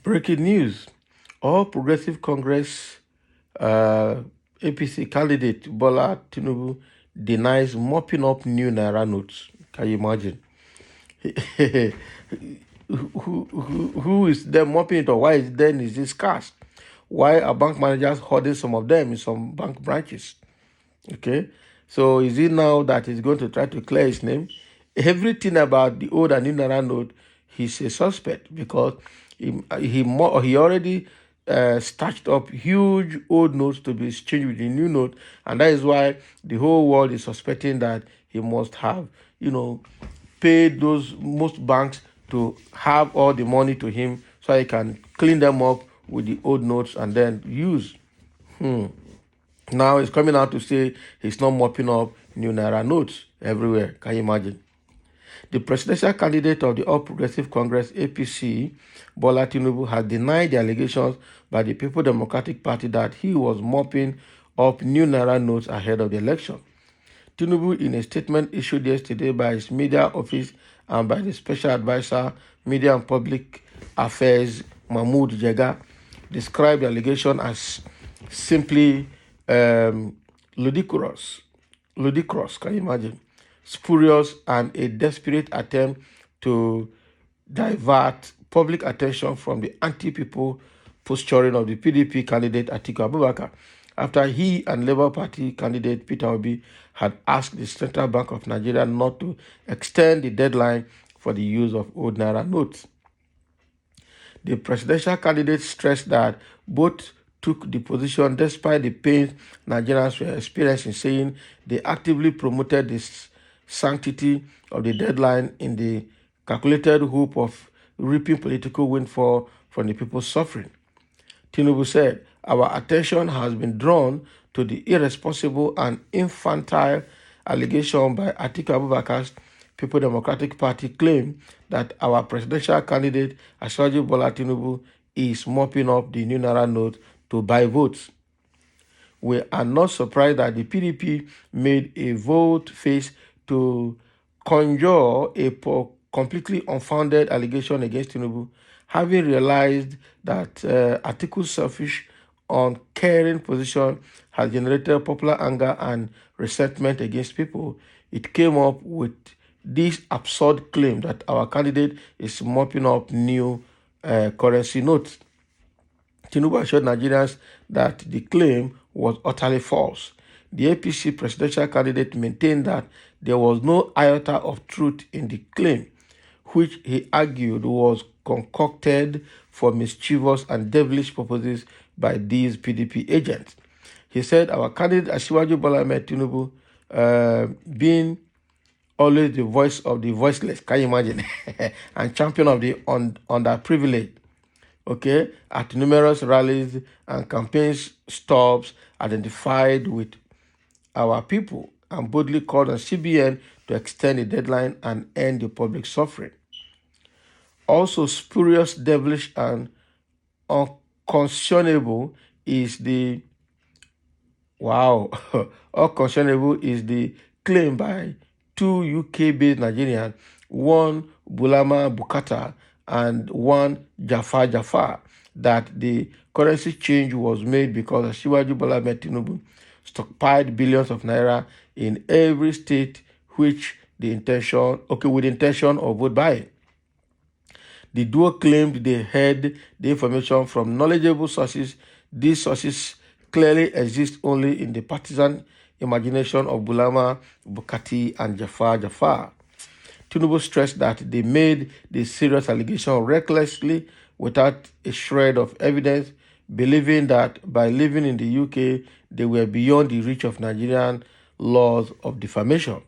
Breaking news. All Progressive Congress APC candidate Bola Tinubu denies mopping up new Naira notes. Can you imagine? Who is there mopping it, or why is this scarce? Why are bank managers hoarding some of them in some bank branches? Okay, so is it now that he's going to try to clear his name? Everything about the old and new Naira note, he's a suspect because he already starched up huge old notes to be exchanged with the new note, and that is why the whole world is suspecting that he must have, paid those most banks to have all the money to him so he can clean them up with the old notes and then use. Now he's coming out to say he's not mopping up new Naira notes everywhere. Can you imagine? The presidential candidate of the All Progressive Congress APC, Bola Tinubu, has denied the allegations by the People Democratic Party that he was mopping up new Naira notes ahead of the election. Tinubu, in a statement issued yesterday by his media office and by the Special Advisor, Media and Public Affairs, Mahmoud Jega, described the allegation as simply ludicrous, can you imagine? Spurious and a desperate attempt to divert public attention from the anti-people posturing of the PDP candidate Atiku Abubakar after he and Labour Party candidate Peter Obi had asked the Central Bank of Nigeria not to extend the deadline for the use of old Naira notes. The presidential candidate stressed that both took the position despite the pain Nigerians were experiencing, saying they actively promoted the sanctity of the deadline in the calculated hope of reaping political windfall from the people suffering. Tinubu said, "Our attention has been drawn to the irresponsible and infantile allegation by Atiku Abubakar's People Democratic Party claim that our presidential candidate, Asiwaju Bola Tinubu, is mopping up the new Naira note to buy votes. We are not surprised that the PDP made a vote face to conjure a completely unfounded allegation against Tinubu, having realized that Atiku's selfish, uncaring position has generated popular anger and resentment against people. It came up with this absurd claim that our candidate is mopping up new currency notes." Tinubu assured Nigerians that the claim was utterly false. The APC presidential candidate maintained that there was no iota of truth in the claim, which he argued was concocted for mischievous and devilish purposes by these PDP agents. He said, "Our candidate Asiwaju Bola Tinubu, being always the voice of the voiceless," can you imagine, and champion of the underprivileged, okay, at numerous rallies and campaign stops, identified with our people and boldly called on CBN to extend the deadline and end the public suffering. Also spurious, devilish, and unconscionable is the unconscionable is the claim by two UK-based Nigerians, one Bulama Bukata and one Jafar, that the currency change was made because Asiwaju Bola Tinubu stockpiled billions of naira in every state with the intention of vote buying. The duo claimed they had the information from knowledgeable sources. These sources clearly exist only in the partisan imagination of Bulama Bukati and Jafar. Tinubu stressed that they made the serious allegation recklessly without a shred of evidence, believing that by living in the UK, they were beyond the reach of Nigerian laws of defamation.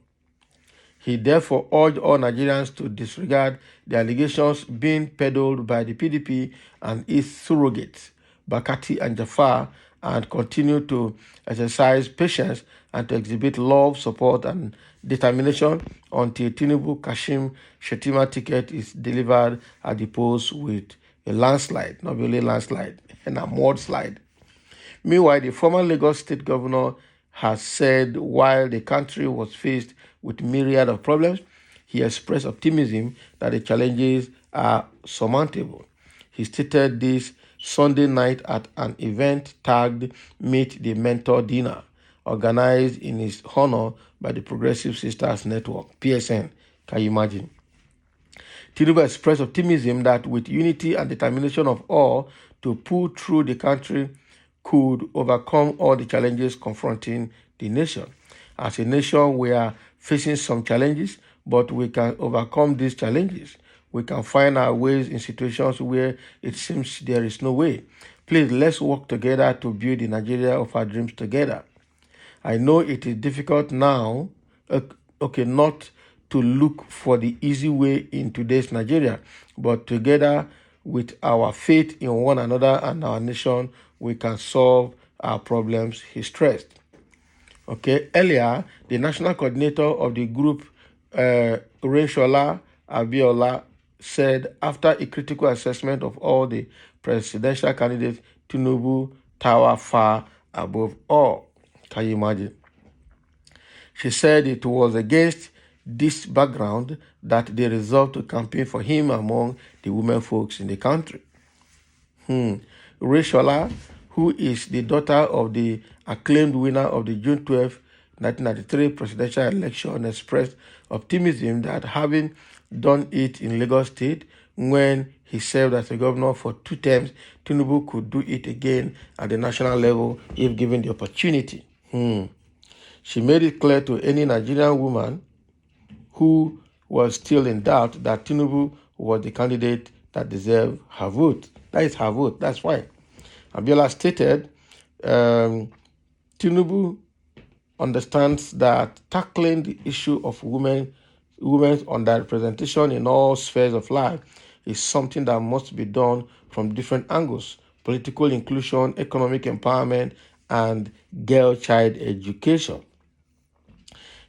He therefore urged all Nigerians to disregard the allegations being peddled by the PDP and its surrogates, Bakati and Jafar, and continue to exercise patience and to exhibit love, support, and determination until Tinubu Kashim Shettima ticket is delivered at the polls with a landslide, not really landslide, and a mudslide. Meanwhile, the former Lagos State Governor has said while the country was faced with myriad of problems, he expressed optimism that the challenges are surmountable. He stated this Sunday night at an event tagged Meet the Mentor Dinner, organized in his honor by the Progressive Sisters Network, PSN. Can you imagine? Tinubu expressed optimism that with unity and determination of all to pull through, the country could overcome all the challenges confronting the nation. As a nation, we are facing some challenges, but we can overcome these challenges. We can find our ways in situations where it seems there is no way. Please, let's work together to build the Nigeria of our dreams together. I know it is difficult now, not to look for the easy way in today's Nigeria, but together with our faith in one another and our nation, we can solve our problems, he stressed. Earlier, the national coordinator of the group, Reshola Abiola, said after a critical assessment of all the presidential candidates, Tinubu tower far above all. Can you imagine? She said it was against this background that they resolved to campaign for him among the women folks in the country. Reshola, who is the daughter of the acclaimed winner of the June 12, 1993 presidential election, expressed optimism that having done it in Lagos State when he served as a governor for 2 terms, Tinubu could do it again at the national level if given the opportunity. She made it clear to any Nigerian woman who was still in doubt that Tinubu was the candidate that deserved her vote. That is her vote. That's fine. Abiola stated, Tinubu understands that tackling the issue of women's underrepresentation in all spheres of life is something that must be done from different angles: political inclusion, economic empowerment, and girl-child education.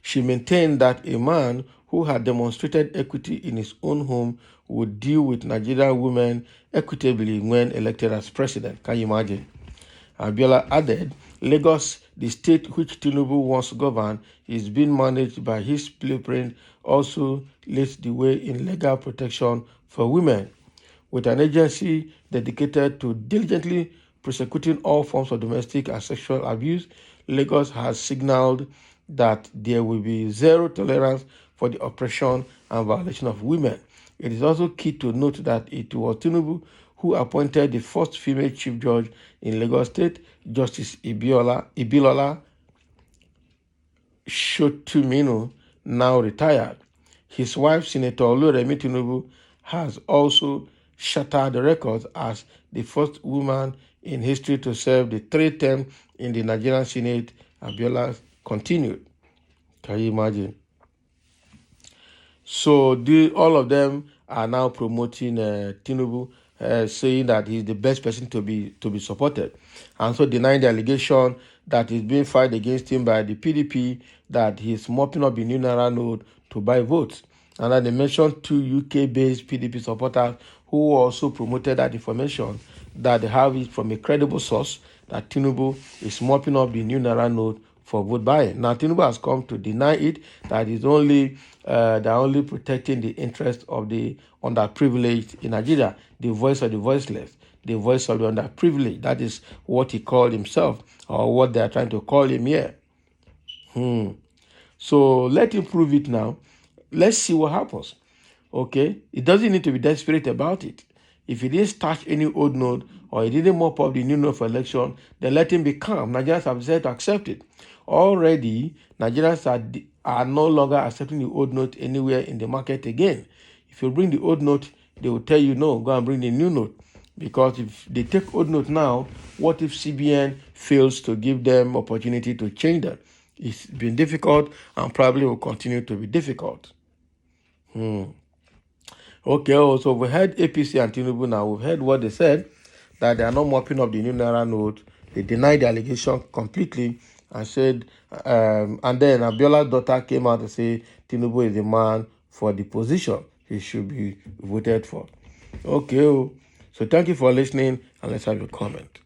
She maintained that a man who had demonstrated equity in his own home would deal with Nigerian women equitably when elected as president. Can you imagine? Abiola added, Lagos, the state which Tinubu once governed, is being managed by his blueprint, also leads the way in legal protection for women. With an agency dedicated to diligently prosecuting all forms of domestic and sexual abuse, Lagos has signaled that there will be zero tolerance for the oppression and violation of women. It is also key to note that it was Tinubu who appointed the first female chief judge in Lagos State, Justice Ibilola Shotuminu, now retired. His wife, Senator Oluremi Tinubu, has also shattered the record as the first woman in history to serve the 3 terms in the Nigerian Senate. Abiola continued. Can you imagine? So all of them are now promoting Tinubu, saying that he's the best person to be supported, and so denying the allegation that is being filed against him by the PDP that he's mopping up the new Naira note to buy votes. And then they mentioned 2 UK-based PDP supporters who also promoted that information, that they have it from a credible source that Tinubu is mopping up the new Naira note for vote buying. Now, Tinubu has come to deny it, that is only they're only protecting the interests of the underprivileged in Nigeria, the voice of the voiceless, the voice of the underprivileged. That is what he called himself, or what they are trying to call him here. So let him prove it now. Let's see what happens. Okay? It doesn't need to be desperate about it. If he didn't start any old note or he didn't mop up the new note for election, then let him be calm. Nigerians have decided to accept it. Already, Nigerians are no longer accepting the old note anywhere in the market again. If you bring the old note, they will tell you, no, go and bring the new note. Because if they take old note now, what if CBN fails to give them opportunity to change that? It's been difficult and probably will continue to be difficult. Okay, so we heard APC and Tinubu now. We've heard what they said, that they are not mopping up the new Naira note. They denied the allegation completely and said, and then Abiola's daughter came out to say Tinubu is the man for the position. He should be voted for. Okay, so thank you for listening, and let's have a comment.